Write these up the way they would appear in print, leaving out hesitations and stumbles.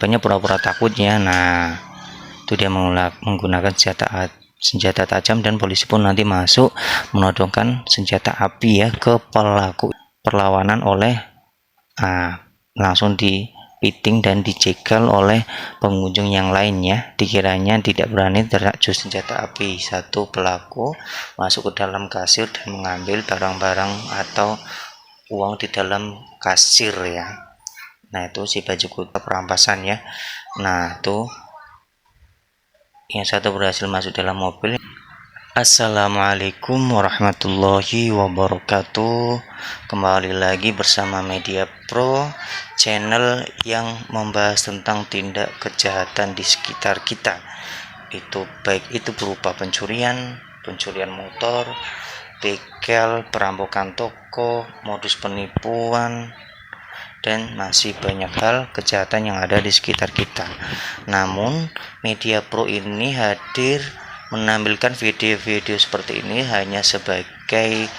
banyak pura-pura takut ya. Nah, itu dia menggunakan senjata tajam, dan polisi pun nanti masuk menodongkan senjata api ya ke pelaku perlawanan oleh langsung dipiting dan dicegal oleh pengunjung yang lainnya. Dikiranya tidak berani terjun senjata api. Satu pelaku masuk ke dalam kasir dan mengambil barang-barang atau uang di dalam kasir ya. Nah, itu si baju kuda perampasan ya. Nah, tuh yang satu berhasil masuk dalam mobil. Assalamualaikum warahmatullahi wabarakatuh. Kembali lagi bersama Media Pro, channel yang membahas tentang tindak kejahatan di sekitar kita. Itu baik itu berupa pencurian motor, begal, perampokan toko, modus penipuan, dan masih banyak hal kejahatan yang ada di sekitar kita. Namun Media Pro ini hadir menampilkan video-video seperti ini hanya sebagai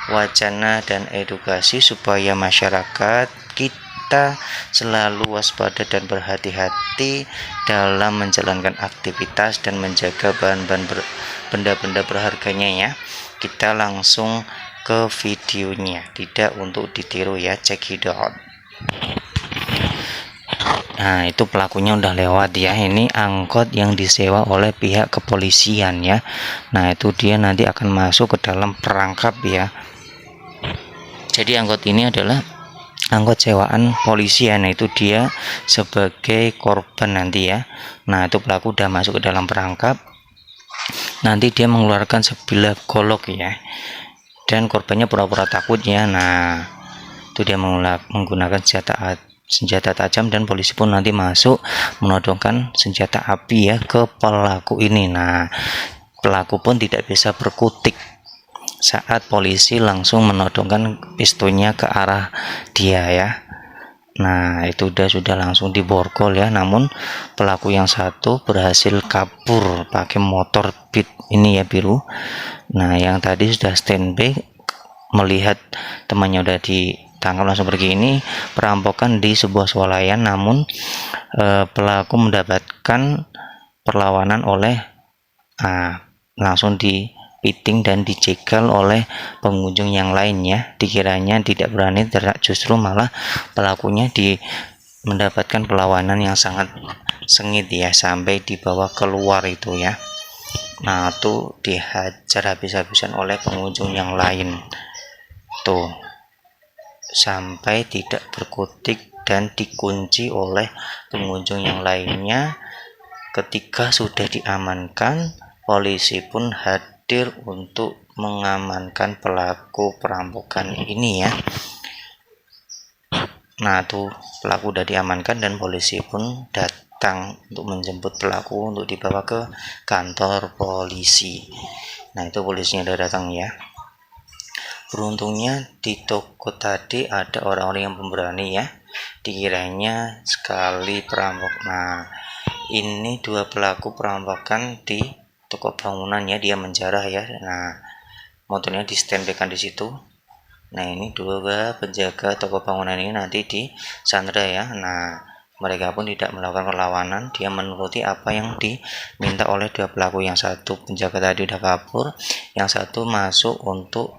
wacana dan edukasi supaya masyarakat kita selalu waspada dan berhati-hati dalam menjalankan aktivitas dan menjaga benda-benda berharganya ya. Kita langsung ke videonya, tidak untuk ditiru ya, check it out. Nah, itu pelakunya udah lewat ya. Ini angkot yang disewa oleh pihak kepolisian ya. Nah, itu dia nanti akan masuk ke dalam perangkap ya. Jadi angkot ini adalah angkot sewaan polisi ya. Nah, itu dia sebagai korban nanti ya. Nah, itu pelaku udah masuk ke dalam perangkap. Nanti dia mengeluarkan sebilah golok ya. Dan korbannya pura-pura takut ya. Nah, itu dia menggunakan senjata tajam, dan polisi pun nanti masuk menodongkan senjata api ya ke pelaku ini. Nah, pelaku pun tidak bisa berkutik saat polisi langsung menodongkan pistolnya ke arah dia ya. Nah, itu sudah langsung diborgol ya. Namun pelaku yang satu berhasil kabur pakai motor Beat ini ya, biru. Nah, yang tadi sudah standby melihat temannya udah ditangkap langsung pergi. Ini perampokan di sebuah swalayan, namun pelaku mendapatkan perlawanan oleh langsung dipiting dan dicegal oleh pengunjung yang lainnya. Dikiranya tidak berani, justru malah pelakunya mendapatkan perlawanan yang sangat sengit ya, sampai dibawa keluar itu ya. Nah, tuh dihajar habis-habisan oleh pengunjung yang lain tuh, sampai tidak berkutik dan dikunci oleh pengunjung yang lainnya. Ketika sudah diamankan, polisi pun hadir untuk mengamankan pelaku perampokan ini ya. Nah, tuh pelaku udah diamankan dan polisi pun datang untuk menjemput pelaku untuk dibawa ke kantor polisi. Nah, itu polisinya udah datang ya. Beruntungnya di toko tadi ada orang-orang yang pemberani ya. Dikiranya sekali perampok. Nah, ini dua pelaku perampokan di toko bangunan ya, dia menjarah ya. Nah, motornya di standbykan di situ. Nah, ini dua penjaga toko bangunan ini nanti disandra ya. Nah, mereka pun tidak melakukan perlawanan, dia menuruti apa yang diminta oleh dua pelaku. Yang satu penjaga tadi udah kabur, yang satu masuk untuk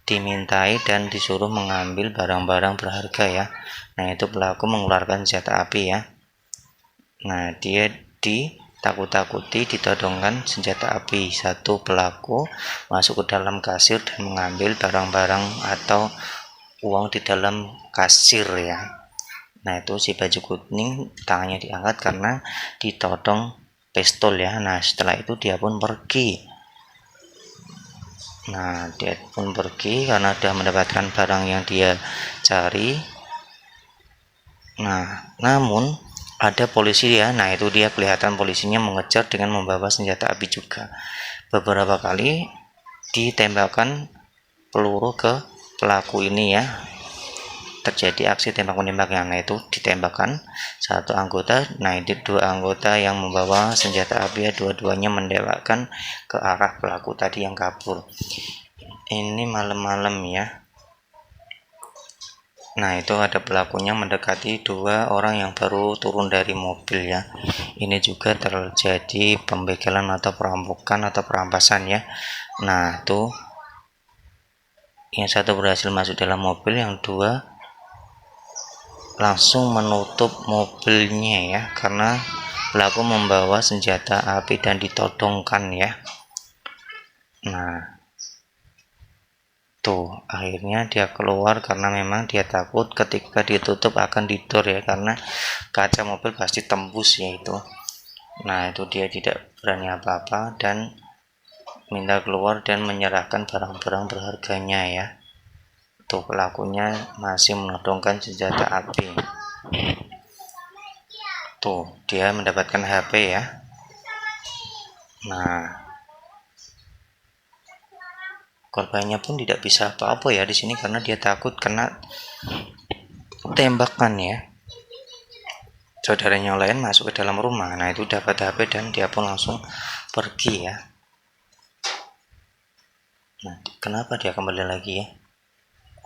dimintai dan disuruh mengambil barang-barang berharga ya. Nah, itu pelaku mengeluarkan senjata api ya. Nah, dia ditakut-takuti, ditodongkan senjata api. Satu pelaku masuk ke dalam kasir dan mengambil barang-barang atau uang di dalam kasir ya. Nah, itu si baju kuning tangannya diangkat karena ditodong pistol ya. Nah, setelah itu dia pun pergi. Nah, dia pun pergi karena sudah mendapatkan barang yang dia cari. Nah, namun ada polisi ya. Nah, itu dia kelihatan polisinya mengejar dengan membawa senjata api juga. Beberapa kali ditembakkan peluru ke pelaku ini ya. Terjadi aksi tembak-menembak yang itu ditembakkan satu anggota. Nah, itu dua anggota yang membawa senjata api ya, dua-duanya menembakkan ke arah pelaku tadi yang kabur. Ini malam-malam ya. Nah, itu ada pelakunya mendekati dua orang yang baru turun dari mobil ya. Ini juga terjadi pembegalan atau perampokan atau perampasan ya. Nah, tuh yang satu berhasil masuk dalam mobil, yang dua langsung menutup mobilnya ya, karena pelaku membawa senjata api dan ditodongkan ya. Nah, tuh akhirnya dia keluar karena memang dia takut ketika ditutup akan didor ya, karena kaca mobil pasti tembus ya itu. Nah, itu dia tidak berani apa-apa dan minta keluar dan menyerahkan barang-barang berharganya ya. Tuh pelakunya masih menodongkan senjata api. Tuh dia mendapatkan HP ya. Nah, korbannya pun tidak bisa apa-apa ya di sini karena dia takut kena tembakan ya. Saudaranya lain masuk ke dalam rumah. Nah, itu dapat HP dan dia pun langsung pergi ya. Nah, kenapa dia kembali lagi ya?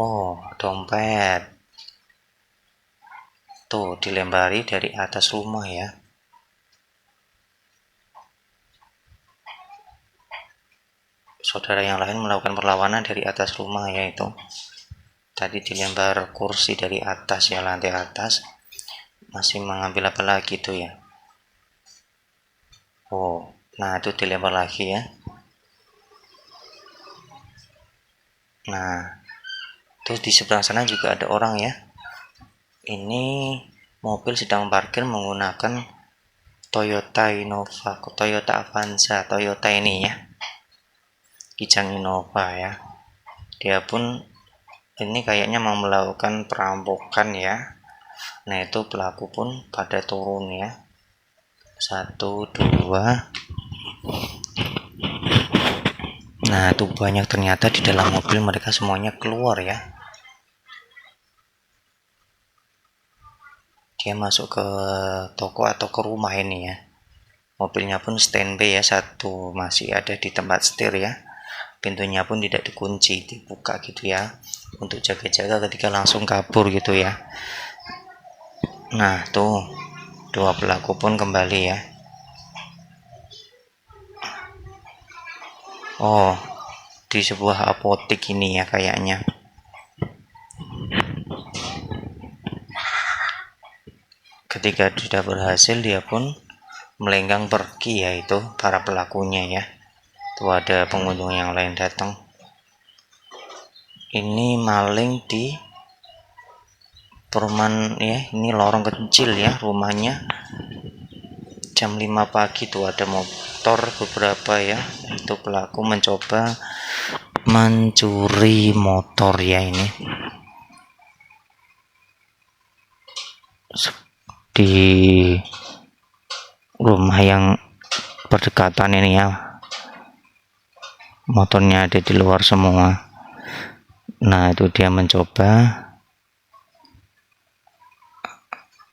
Oh, dompet. Tuh dilempari dari atas rumah ya. Saudara yang lain melakukan perlawanan dari atas rumah, yaitu tadi dilempar kursi dari atas ya, lantai atas. Masih mengambil apa lagi tuh ya? Oh, nah itu dilempar lagi ya. Nah, terus di sebelah sana juga ada orang ya. Ini mobil sedang parkir menggunakan Toyota Innova, Toyota Avanza, Toyota ini ya, Kijang Innova ya. Dia pun ini kayaknya mau melakukan perampokan ya. Nah, itu pelaku pun pada turun ya. 1, 2. Nah, itu banyak ternyata di dalam mobil, mereka semuanya keluar ya. Dia masuk ke toko atau ke rumah ini ya. Mobilnya pun standby ya, satu masih ada di tempat setir ya. Pintunya pun tidak dikunci, dibuka gitu ya, untuk jaga-jaga ketika langsung kabur gitu ya. Nah, tuh dua pelaku pun kembali ya. Oh, di sebuah apotek ini ya kayaknya. Ketika sudah berhasil, dia pun melenggang pergi, yaitu para pelakunya ya. Tuh ada pengunjung yang lain datang. Ini maling di perumahan ya, ini lorong kecil ya rumahnya. Jam 5 pagi tuh ada motor beberapa ya. Itu pelaku mencoba mencuri motor ya, ini di rumah yang berdekatan ini ya. Motornya ada di luar semua. Nah, itu dia mencoba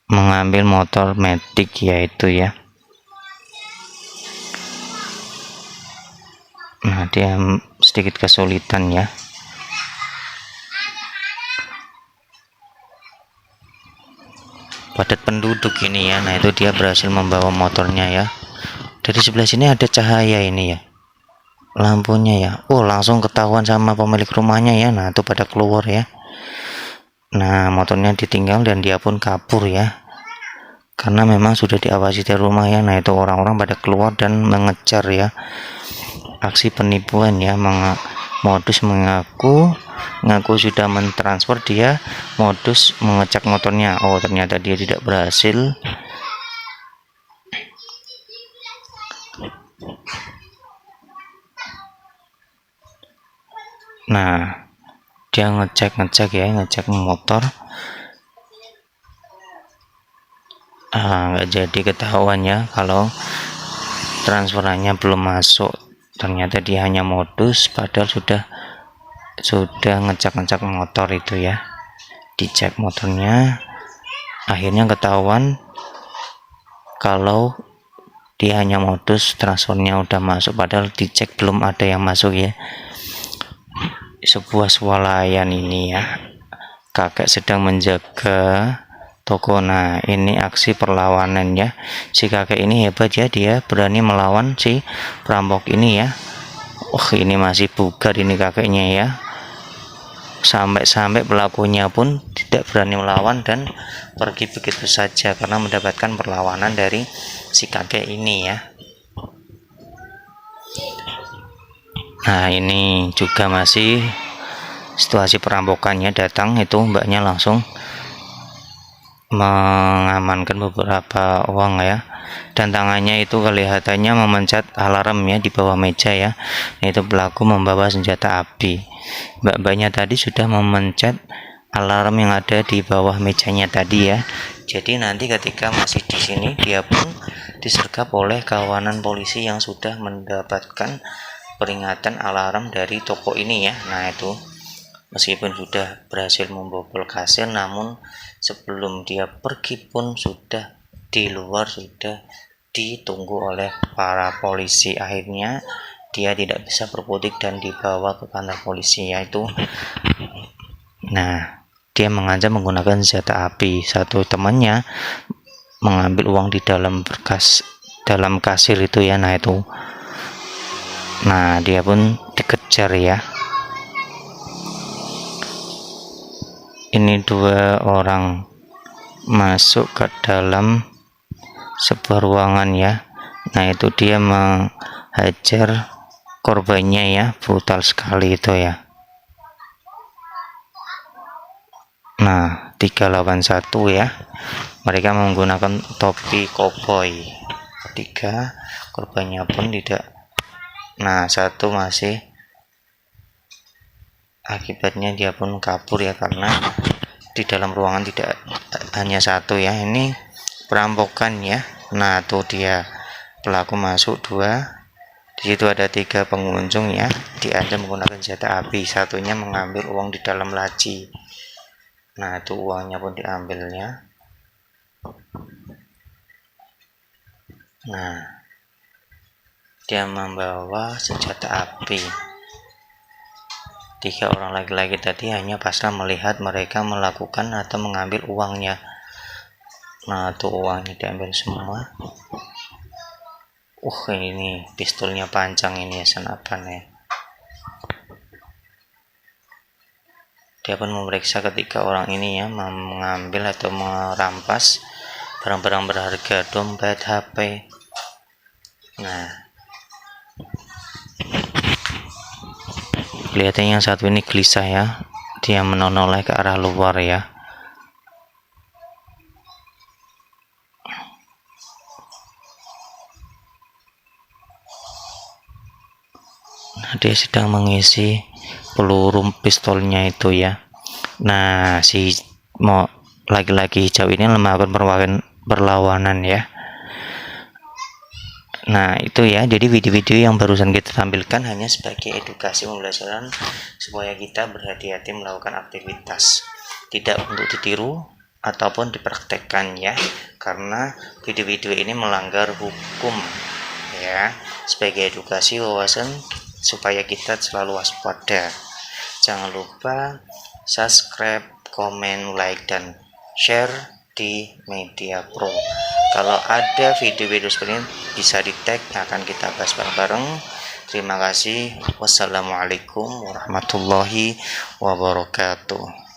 mengambil motor Matic yaitu ya. Nah, dia sedikit kesulitan ya. Padat penduduk ini ya. Nah, itu dia berhasil membawa motornya ya. Dari sebelah sini ada cahaya ini ya, lampunya ya. Oh, langsung ketahuan sama pemilik rumahnya ya. Nah, itu pada keluar ya. Nah, motornya ditinggal dan dia pun kabur ya, karena memang sudah diawasi dari rumah ya. Nah, itu orang-orang pada keluar dan mengejar ya. Aksi penipuan ya, modus mengaku sudah mentransfer, dia modus mengecek motornya. Oh, ternyata dia tidak berhasil. Nah, dia ngecek ya, ngecek motor. Nggak jadi ketahuan ya kalau transferannya belum masuk. Ternyata dia hanya modus, padahal sudah ngecek motor itu ya. Dicek motornya, akhirnya ketahuan kalau dia hanya modus, transfernya udah masuk, padahal dicek belum ada yang masuk ya. Sebuah swalayan ini ya, kakek sedang menjaga toko. Nah, ini aksi perlawanan ya. Si kakek ini hebat ya, dia berani melawan si perampok ini ya. Ini masih bugar ini kakeknya ya. Sampai pelakunya pun tidak berani melawan dan pergi begitu saja karena mendapatkan perlawanan dari si kakek ini ya. Nah, ini juga masih situasi perampokannya. Datang itu mbaknya langsung mengamankan beberapa uang ya, dan tangannya itu kelihatannya memencet alarm ya di bawah meja ya. Itu pelaku membawa senjata api. Mbak-mbaknya tadi sudah memencet alarm yang ada di bawah mejanya tadi ya. Jadi nanti ketika masih di sini dia pun disergap oleh kawanan polisi yang sudah mendapatkan peringatan alarm dari toko ini ya. Nah, itu meskipun sudah berhasil membobol kasir, namun sebelum dia pergi pun sudah di luar, sudah ditunggu oleh para polisi. Akhirnya dia tidak bisa berkutik dan dibawa ke kantor polisi yaitu. Nah, dia mengancam menggunakan senjata api. Satu temannya mengambil uang di dalam berkas dalam kasir itu ya. Nah, itu. Nah, dia pun dikejar ya. Ini dua orang masuk ke dalam sebuah ruangan ya. Nah, itu dia menghajar korbannya ya, brutal sekali itu ya. Nah, 3 lawan 1 ya. Mereka menggunakan topi koboi. 3 korbannya pun tidak. Nah, 1 masih, akibatnya dia pun kabur ya, karena di dalam ruangan tidak hanya 1 ya. Ini perampokan ya. Nah, tuh dia pelaku masuk 2. Di situ ada 3 pengunjung ya, diancam menggunakan senjata api. Satunya mengambil uang di dalam laci. Nah, itu uangnya pun diambilnya. Nah, dia membawa senjata api. 3 orang laki-laki tadi hanya pasrah melihat mereka melakukan atau mengambil uangnya. Nah, tuh uangnya diambil semua. Ini pistolnya panjang ini ya, senapan ya. Dia pun memeriksa ketika orang ini ya mengambil atau merampas barang-barang berharga, dompet, HP. Nah, kelihatannya yang satu ini gelisah ya, dia menoleh ke arah luar ya. Nah, dia sedang mengisi peluru pistolnya itu ya. Nah, si laki-laki hijau ini melakukan perlawanan ya. Nah, itu ya. Jadi video-video yang barusan kita tampilkan hanya sebagai edukasi pembelajaran supaya kita berhati-hati melakukan aktivitas, tidak untuk ditiru ataupun dipraktekkan ya, karena video-video ini melanggar hukum ya. Sebagai edukasi wawasan supaya kita selalu waspada. Jangan lupa subscribe, komen, like, dan share di Media Pro. Kalau ada video-video seperti ini bisa di tag, akan kita bahas bareng-bareng. Terima kasih. Wassalamualaikum warahmatullahi wabarakatuh.